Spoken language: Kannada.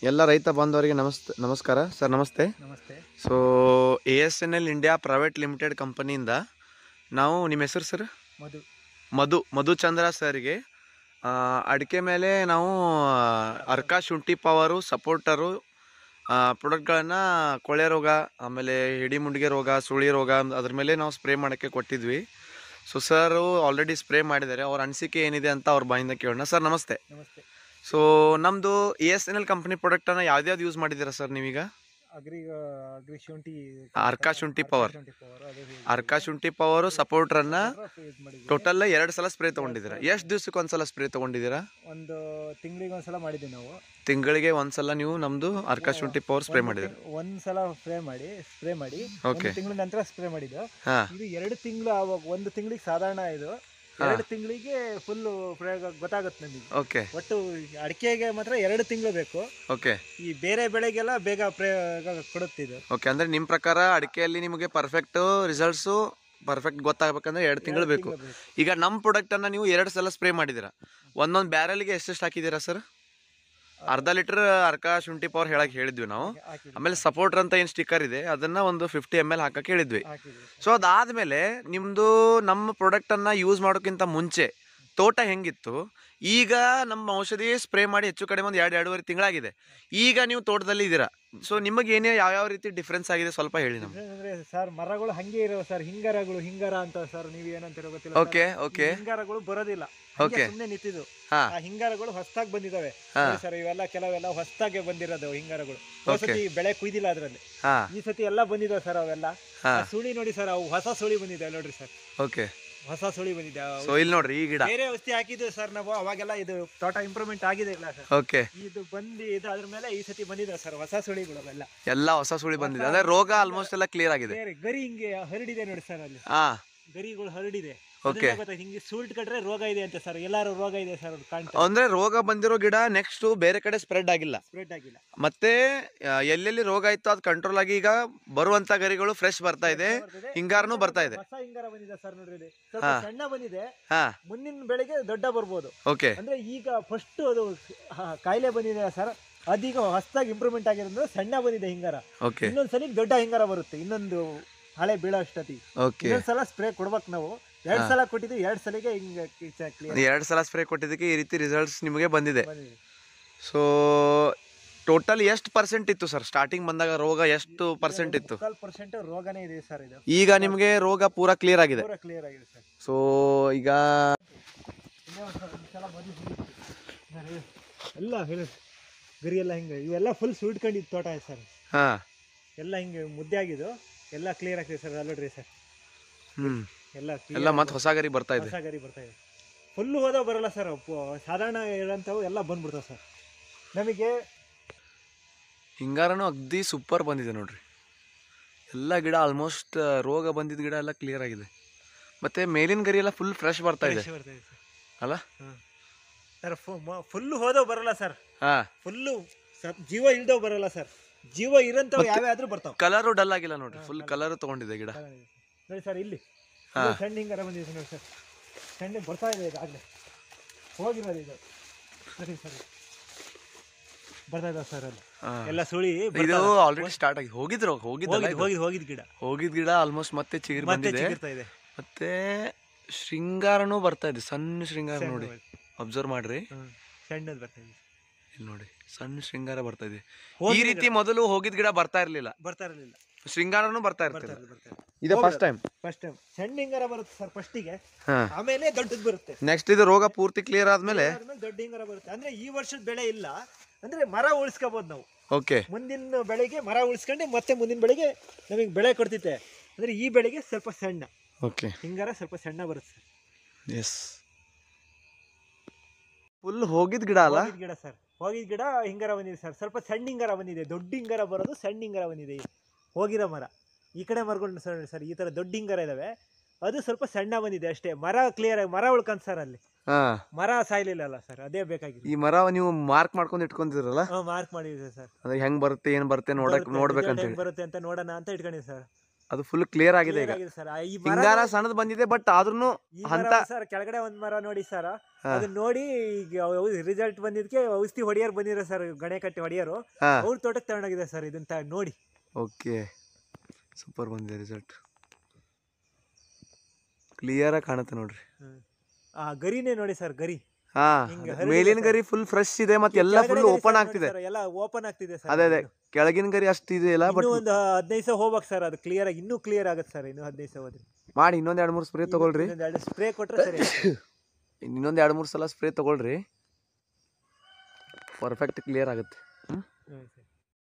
ಎಲ್ಲ ರೈತ ಬಾಂಧವರಿಗೆ ನಮಸ್ಕಾರ ಸರ್. ನಮಸ್ತೆ. ನಮಸ್ತೆ. So ASNL India private limited ಕಂಪನಿಯಿಂದ ನಾವು ನಿಮ್ಮ ಹೆಸರು ಸರ್? ಮಧುಚಂದ್ರ ಸರ್ಗೆ ಅಡಿಕೆ ಮೇಲೆ ನಾವು ಅರ್ಕಾ ಶುಂಠಿ ಪವರು ಸಪೋರ್ಟರು ಪ್ರಾಡಕ್ಟ್ಗಳನ್ನು ಕೊಳೆ ರೋಗ, ಆಮೇಲೆ ಹಿಡಿಮುಂಡಿಗೆ ರೋಗ, ಸುಳಿ ರೋಗ ಅದ್ರ ಮೇಲೆ ನಾವು ಸ್ಪ್ರೇ ಮಾಡೋಕ್ಕೆ ಕೊಟ್ಟಿದ್ವಿ. ಸೊ ಸರು ಆಲ್ರೆಡಿ ಸ್ಪ್ರೇ ಮಾಡಿದ್ದಾರೆ. ಅವ್ರ ಅನಿಸಿಕೆ ಏನಿದೆ ಅಂತ ಅವ್ರ ಬಾಯಿಂದ ಕೇಳೋಣ. ಸರ್ ನಮಸ್ತೆ. ನಮಸ್ತೆ. ಸೊ ನಮ್ಮದು ASNL ಕಂಪ್ನಿ ಪ್ರಾಡಕ್ಟನ್ನು ಯಾವ್ದು ಯೂಸ್ ಮಾಡಿದ್ದೀರಾ ಸರ್ ನೀವೀಗ? ಅರ್ಕಾ ಶುಂಠಿ ಪವರ್, ಅರ್ಕಾ ಶುಂಠಿ ಪವರು ಸಪೋರ್ಟ್ರನ್ನು ಟೋಟಲ್ 2 ಸಲ ಸ್ಪ್ರೇ ತೊಗೊಂಡಿದ್ದೀರಾ. ಎಷ್ಟು ದಿವ್ಸಕ್ಕೆ ಒಂದ್ಸಲ ಸ್ಪ್ರೇ ತೊಗೊಂಡಿದ್ದೀರಾ? ಒಂದು ತಿಂಗಳಿಗೆ ಒಂದ್ಸಲ ಮಾಡಿದ್ದೀವಿ ನಾವು. ತಿಂಗಳಿಗೆ ಒಂದ್ಸಲ ನೀವು ನಮ್ಮದು ಅರ್ಕಾ ಶುಂಠಿ ಪವರ್ ಸ್ಪ್ರೇ ಮಾಡಿದ್ದೀರಾ? ಒಂದ್ಸಲ ಸ್ಪ್ರೇ ಮಾಡಿ ಓಕೆ. ತಿಂಗಳ ನಂತರ ಸ್ಪ್ರೇ ಮಾಡಿದ್ದು. ಹಾಂ, ಇದು 2 ತಿಂಗಳು, ಒಂದು ತಿಂಗಳಿಗೆ ಸಾಧಾರಣ, ಇದು 2 ತಿಂಗಳಿಗೆ ಫುಲ್ಲು ಪ್ರಯೋಗ ಗೊತ್ತಾಗುತ್ತೆ ನಮಗೆ. ಓಕೆ. ಒಟ್ಟು ಅಡಿಕೆಗೆ ಮಾತ್ರ 2 ತಿಂಗಳು ಬೇಕು. ಓಕೆ. ಈ ಬೇರೆ ಬೆಳೆಗೆಲ್ಲ ಬೇಗ ಪ್ರಯೋಗ ಕೊಡುತ್ತೆ ಇದು. ಓಕೆ, ಅಂದರೆ ನಿಮ್ಮ ಪ್ರಕಾರ ಅಡಿಕೆಯಲ್ಲಿ ನಿಮಗೆ ಪರ್ಫೆಕ್ಟು ರಿಸಲ್ಟ್ಸು ಪರ್ಫೆಕ್ಟ್ ಗೊತ್ತಾಗಬೇಕಂದ್ರೆ 2 ತಿಂಗಳು ಬೇಕು. ಈಗ ನಮ್ಮ ಪ್ರಾಡಕ್ಟನ್ನು ನೀವು 2 ಸಲ ಸ್ಪ್ರೇ ಮಾಡಿದ್ದೀರಾ. ಒಂದೊಂದು ಬ್ಯಾರಲ್ಗೆ ಎಷ್ಟೆಷ್ಟು ಹಾಕಿದ್ದೀರಾ ಸರ್? ಅರ್ಧ ಲೀಟ್ರ್ ಅರ್ಕಾ ಶುಂಠಿ ಪವರ್ ಹೇಳಕ್ಕೆ ಹೇಳಿದ್ವಿ ನಾವು. ಆಮೇಲೆ ಸಪೋರ್ಟರ್ ಅಂತ ಏನು ಸ್ಟಿಕ್ಕರ್ ಇದೆ ಅದನ್ನು ಒಂದು 50 ml ಹಾಕಕ್ಕೆ ಹೇಳಿದ್ವಿ. ಸೊ ಅದಾದಮೇಲೆ ನಿಮ್ಮದು ನಮ್ಮ ಪ್ರಾಡಕ್ಟನ್ನು ಯೂಸ್ ಮಾಡೋಕ್ಕಿಂತ ಮುಂಚೆ ತೋಟ ಹೆಂಗಿತ್ತು, ಈಗ ನಮ್ಮ ಔಷಧಿ ಸ್ಪ್ರೇ ಮಾಡಿ ಹೆಚ್ಚು ಕಡಿಮೆ ಒಂದು 2-2.5 ತಿಂಗಳಾಗಿದೆ. ಈಗ ನೀವು ತೋಟದಲ್ಲಿ ಇದ್ದೀರಾ. ಸೊ ನಿಮಗೆ ಏನೇ ಯಾವ ರೀತಿ ಡಿಫ್ರೆನ್ಸ್ ಆಗಿದೆ ಸ್ವಲ್ಪ ಹೇಳಿ ನಮ್ಗೆ. ಅಂದ್ರೆ ಸರ್, ಮರಗಳು ಹಂಗೆ ಇರೋ ಸರ್, ಹಿಂಗಾರ ಅಂತ ಸರ್, ನೀವು ಏನಂತೀರೋ ಗೊತ್ತಿಲ್ಲ. ಓಕೆ. ಓಕೆ. ಹಿಂಗಾರಗಳು ಬರೋದಿಲ್ಲ, ಓಕೆ. ಸುಮ್ಮನೆ ನಿಂತಿದ್ದು. ಹಾ, ಆ ಹಿಂಗಾರಗಳು ಹೊಸದಾಗಿ ಬಂದಿದಾವೆ ಸರ್. ಇವೆಲ್ಲ ಕೆಲವೆಲ್ಲ ಹೊಸದಾಗಿ ಬಂದಿರೋದು ಹಿಂಗಾರಗಳು. ಸತಿ ಬೆಳೆ ಕುಯ್ದಿಲ್ಲ ಅದ್ರಲ್ಲಿ. ಈ ಸತಿ ಎಲ್ಲ ಬಂದಿದಾವೆ ಸರ್ ಅವೆಲ್ಲ. ಸುಳಿ ನೋಡಿ ಸರ್, ಅವು ಹೊಸ ಸುಳಿ ಬಂದಿದ್ದಾವೆ ನೋಡ್ರಿ ಸರ್. ಓಕೆ, ಹೊಸ ಸುಳಿ ಬಂದಿದೆ. ಸೊ ಇಲ್ಲಿ ನೋಡ್ರಿ, ಈ ಗಿಡ ಬೇರೆ ಔಷಧಿ ಹಾಕಿದ್ವಿ ಸರ್ ನಾವು, ಅವಾಗೆಲ್ಲ ಇದು ತೋಟ ಇಂಪ್ರೂವ್ಮೆಂಟ್ ಆಗಿದೆ ಇಲ್ಲ ಸರ್. ಓಕೆ. ಇದು ಬಂದಿದೆ, ಅದ್ರ ಮೇಲೆ ಈ ಸತಿ ಬಂದಿದೆ ಸರ್ ಹೊಸ ಸುಳಿಗಳು ಎಲ್ಲ ಹೊಸ ಸುಳಿ ಬಂದಿದೆ. ಅಂದ್ರೆ ರೋಗ ಆಲ್ಮೋಸ್ಟ್ ಎಲ್ಲ ಕ್ಲಿಯರ್ ಆಗಿದೆ. ಗರಿ ಹಿಂಗೆ ಹರಡಿದೆ ನೋಡಿ ಸರ್, ಅಲ್ಲಿ ಗರಿಗಳು ಹರಡಿದೆ. ಓಕೆ. ಹಿಂಗೆ ಸೂಲ್ಟ್ ಕಟ್ರೆ ರೋಗ ಇದೆ ಅಂತ ಸರ್, ಎಲ್ಲಾರು ರೋಗ ಇದೆ ಸರ್ ಕಾಣ್ತಾ. ಅಂದ್ರೆ ರೋಗ ಬಂದಿರೋ ಗಿಡ ನೆಕ್ಸ್ಟ್ ಬೇರೆ ಕಡೆ ಸ್ಪ್ರೆಡ್ ಆಗಿಲ್ಲ. ಮತ್ತೆ ಎಲ್ಲೆಲ್ಲಿ ರೋಗ ಇತ್ತು ಅದು ಕಂಟ್ರೋಲ್ ಆಗಿ ಈಗ ಬರುವಂತ ಗರಿಗಳು ಫ್ರೆಶ್ ಬರ್ತಾ ಇದೆ, ಹಿಂಗಾರನು ಬರ್ತಾ ಇದೆ. ಹೊಸ ಹಿಂಗಾರ ಬಂದಿದೆ ಸರ್ ನೋಡ್ರಿ, ಸಣ್ಣ ಬಂದಿದೆ. ಮುಂದಿನ ಬೆಳೆಗೆ ದೊಡ್ಡ ಬರ್ಬೋದು. ಓಕೆ. ಅಂದ್ರೆ ಈಗ ಫಸ್ಟ್ ಅದು ಕಾಯಿಲೆ ಬಂದಿದೆ ಸರ್, ಅದೀಗ ಹೊಸದಾಗಿ ಇಂಪ್ರೂವ್ಮೆಂಟ್ ಆಗಿರೋದ್ರೆ ಸಣ್ಣ ಬಂದಿದೆ ಹಿಂಗಾರ. ಇನ್ನೊಂದ್ಸಲಿ ದೊಡ್ಡ ಹಿಂಗಾರ ಬರುತ್ತೆ, ಇನ್ನೊಂದು ಹಳೆ ಬೀಳೋ ಅಷ್ಟತಿ. ಇನ್ನೊಂದ್ಸಲ ಸ್ಪ್ರೇ ಕೊಡ್ಬೇಕು ನಾವು. 2 ಸಲ ಕೊಟ್ಟಿದ್ವಿ, 2 ಸಲಿಗೆ ಹಿಂಗೆ 2 ಸಲ ಸ್ಪ್ರೇ ಕೊಟ್ಟಿದ್ದಕ್ಕೆ ಈ ರೀತಿ ರಿಸಲ್ಟ್ಸ್ ನಿಮಗೆ ಬಂದಿದೆ. ಸೊ ಟೋಟಲ್ ಎಷ್ಟು ಪರ್ಸೆಂಟ್ ಇತ್ತು ಸರ್ ಸ್ಟಾರ್ಟಿಂಗ್ ಬಂದಾಗ? ರೋಗ ಎಷ್ಟು ಪರ್ಸೆಂಟ್ ಇತ್ತು? 12% ರೋಗನೇ ಇದೆ ಸರ್ ಇದು. ಈಗ ನಿಮಗೆ ರೋಗ ಪೂರಾ ಕ್ಲಿಯರ್ ಆಗಿದೆ. ಸರ್. ಸೊ ಈಗ ಎಲ್ಲ ಹೇಳಿ ಗರಿ ಎಲ್ಲ ಹಿಂಗೆ ಇವೆಲ್ಲ ಫುಲ್ ಸುಡ್ಕೊಂಡಿದ್ದು ತೋಟ ಇದೆ ಸರ್. ಎಲ್ಲ ಹಿಂಗೆ ಮುದ್ದೆ ಆಗಿದ್ದು ಎಲ್ಲ ಕ್ಲಿಯರ್ ಆಗ್ತಿದೆ ಸರ್. ಅಲ್ಲೋಡ್ರಿ ಸರ್, ಎಲ್ಲ ಮತ್ತೆ ಹೊಸ ಗರಿ ಬರ್ತಾ ಇದೆ. ಫುಲ್ಲು ಹೋದವು ಬರಲ್ಲ ಸರ್, ಸಾಧಾರಣ ಹೇಳಂತವು ಎಲ್ಲ ಬಂದ್ಬಿಡ್ತಾವೆ ಸರ್. ನಮಗೆ ಹಿಂಗಾರನು ಅಗ್ದಿ ಸೂಪರ್ ಬಂದಿದೆ ನೋಡ್ರಿ. ಎಲ್ಲ ಗಿಡ ಆಲ್ಮೋಸ್ಟ್ ರೋಗ ಬಂದಿದ್ದ ಗಿಡ ಎಲ್ಲ ಕ್ಲಿಯರ್ ಆಗಿದೆ. ಮತ್ತೆ ಮೇಲಿನ ಗರಿ ಎಲ್ಲ ಫುಲ್ ಫ್ರೆಶ್ ಬರ್ತಾ ಇದೆ ಅಲ್ಲ ಸರ್. ಫುಲ್ಲು ಹೋದವು ಬರಲ್ಲ ಸರ್, ಫುಲ್ಲು ಜೀವ ಇಲ್ದವ್ ಬರಲ್ಲ ಸರ್. ಜೀವ ಇರಂತವ್ ಯಾವ್ಯಾದ್ರೂ ಬರ್ತಾವ. ಕಲರು ಡಲ್ ಆಗಿಲ್ಲ ನೋಡ್ರಿ, ಫುಲ್ ಕಲರ್ ತಗೊಂಡಿದೆ ಗಿಡ ನೋಡಿ ಸರ್. ಇಲ್ಲಿ ಸಣ್ಣ ಹಿಂಗಾರ ಬಂದಿದೆ ನೋಡಿ ಸರ್, ಸಣ್ಣ ಬರ್ತಾ ಇದೆ ಈಗಾಗಲೇ, ಹೋಗಿರೋದು ಇದು ಸರಿ ಸರ್, ಬರ್ತಾ ಇದಾವೆ ಸರ್. ಅಲ್ಲಿ ಎಲ್ಲ ಸುಳಿ ಇದು ಆಲ್ರೆಡಿ ಸ್ಟಾರ್ಟ್ ಆಗಿ ಹೋಗಿದ್ ಗಿಡ ಆಲ್ಮೋಸ್ಟ್ ಮತ್ತೆ ಚಿಗುರು ಬಂದಿದೆ. ಮತ್ತೆ ಶೃಂಗಾರನೂ ಬರ್ತಾ ಇದೆ, ಸಣ್ಣ ಶೃಂಗಾರ ನೋಡಿ, ಅಬ್ಸರ್ವ್ ಮಾಡ್ರಿ, ಸಣ್ಣದು ಬರ್ತಾ ಇದೆ ಇಲ್ಲಿ ನೋಡಿ, ಸಣ್ಣ ಶೃಂಗಾರ ಬರ್ತಾ ಇದೆ. ಈ ರೀತಿ ಮೊದಲು ಹೋಗಿದ್ ಗಿಡ ಬರ್ತಾ ಇರ್ಲಿಲ್ಲ, ಶೃಂಗಾರನು ಬರ್ತಾ ಇರ್ತದೆ. ಇದು ಫಸ್ಟ್ ಟೈಮ್ ಸಣ್ಣ ಹಿಂಗಾರ ಬರುತ್ತೆ ಸರ್ ಫಸ್ಟಿಗೆ, ಆಮೇಲೆ ದೊಡ್ಡದು ಬರುತ್ತೆ. ನೆಕ್ಸ್ಟ್ ಇದು ರೋಗ ಪೂರ್ತಿ ಕ್ಲಿಯರ್ ಆದ್ಮೇಲೆ ದೊಡ್ಡ ಹಿಂಗಾರ ಬರುತ್ತೆ. ಅಂದ್ರೆ ಈ ವರ್ಷದ ಬೆಳೆ ಇಲ್ಲ ಅಂದ್ರೆ ಮರ ಉಳಿಸ್ಕೋಬಹುದು ನಾವು. ಓಕೆ. ಮುಂದಿನ ಬೆಳೆಗೆ ಮರ ಉಳಿಸ್ಕೊಂಡು ಮತ್ತೆ ಮುಂದಿನ ಬೆಳೆಗೆ ನಮಗೆ ಬೆಳೆ ಕೊಡ್ತಿತ್ತೆ. ಅಂದ್ರೆ ಈ ಬೆಳೆಗೆ ಸ್ವಲ್ಪ ಸಣ್ಣ ಹಿಂಗಾರ ಸ್ವಲ್ಪ ಸಣ್ಣ ಬರುತ್ತೆ ಸರ್. ಎಸ್, ಫುಲ್ ಹೋಗಿದ್ ಗಿಡ ಅಲ್ಲ, ಗಿಡ ಸರ್, ಹೋಗಿದ್ ಗಿಡ ಹಿಂಗಾರ ಬಂದಿದೆ ಸರ್. ಸ್ವಲ್ಪ ಸಣ್ಣ ಹಿಂಗಾರ ಬಂದಿದೆ, ದೊಡ್ಡ ಹಿಂಗಾರ ಬರೋದು ಸಣ್ಣ ಹಿಂಗಾರ ಬಂದಿದೆ. ಹೋಗಿರೋ ಮರ ಈ ಕಡೆ ಮರಗಳು ಸರ್ ಈ ತರ ದೊಡ್ಡ ಹಿಂಗಾರ ಇದಾವೆ, ಅದು ಸ್ವಲ್ಪ ಸಣ್ಣ ಬಂದಿದೆ ಅಷ್ಟೇ. ಮರ ಕ್ಲಿಯರ್ ಆಗಿ ಮರ ಉಳ್ಕೊಂಡ್ ಸರ್, ಅಲ್ಲಿ ಮರ ಸಾಯ್ಲಿಲ್ಲ ಸರ್, ಅದೇ ಬೇಕಾಗಿದೆ. ಈ ಮರ ನೀವು ಮಾರ್ಕ್ ಮಾಡ್ಕೊಂಡು ಮಾರ್ಕ್ ಮಾಡಿದ್ವಿ ಸರ್. ಹೆಂಗ್ ಬರುತ್ತೆ ಏನ್ ಬರುತ್ತೆ ನೋಡ್ಬೇಕಂತ ಬರುತ್ತೆ ಅಂತ ನೋಡೋಣ ಅಂತ ಇಟ್ಕೊಂಡಿದ್ವಿ ಸರ್. ಅದು ಫುಲ್ ಕ್ಲಿಯರ್ ಆಗಿದೆ ಈಗ. ಸರ್ ಈ ಹಿಂಗಾರ ಸಣ್ಣದು ಬಂದಿದೆ ಬಟ್ ಆದ್ರೂ ಅಂತ ಸರ್ ಕೆಳಗಡೆ ಒಂದ್ ಮರ ನೋಡಿ ಸರ್, ಅದನ್ನ ನೋಡಿ ಈಗ ರಿಸಲ್ಟ್ ಬಂದಿದ್ಕೆ ಔಷಧಿ ಹೊಡಿಯೋರು ಬಂದಿರೋ ಸರ್, ಗಣೆ ಕಟ್ಟಿ ಹೊಡಿಯೋರು, ಅವ್ರ ತೋಟಕ್ಕೆ ತಗೊಂಡೋಗಿದೆ ಸರ್ ಇದನ್ನ ನೋಡಿ. ಓಕೆ, ಸೂಪರ್ ಬಂದಿದೆ ರಿಸಲ್ಟ್, ಕ್ಲಿಯರ್ ಆಗಿ ಕಾಣುತ್ತೆ ನೋಡ್ರಿ. ಗರಿನೇ ನೋಡಿ ಸರ್, ಗರಿ ಮೇಲಿನ ಗರಿ ಫುಲ್ ಫ್ರೆಶ್ ಇದೆ ಮತ್ತೆ ಎಲ್ಲ ಫುಲ್ ಓಪನ್ ಆಗ್ತಿದೆ, ಎಲ್ಲ ಓಪನ್ ಆಗ್ತಿದೆ ಸರ್. ಅದೇ ಕೆಳಗಿನ ಗರಿ ಅಷ್ಟು ಇದೆಯಲ್ಲ, ಬಟ್ ಒಂದು 15 ದಿವಸ ಹೋಗ್ಬೇಕು ಸರ್, ಅದು ಕ್ಲಿಯರ್ ಆಗಿ ಇನ್ನೂ ಕ್ಲಿಯರ್ ಆಗುತ್ತೆ ಸರ್. ಇನ್ನು 15 ದಿವಸ ಹೋದ್ರೆ ಮಾಡಿ ಇನ್ನೊಂದ್ 2-3 ಸ್ಪ್ರೇ ತಗೊಳ್ರಿ, ಸ್ಪ್ರೇ ಕೊಟ್ರೆ ಸರಿ. ಇನ್ನೊಂದ್ 2-3 ಸಲ ಸ್ಪ್ರೇ ತಗೊಳ್ರಿ, ಪರ್ಫೆಕ್ಟ್ ಕ್ಲಿಯರ್ ಆಗುತ್ತೆ.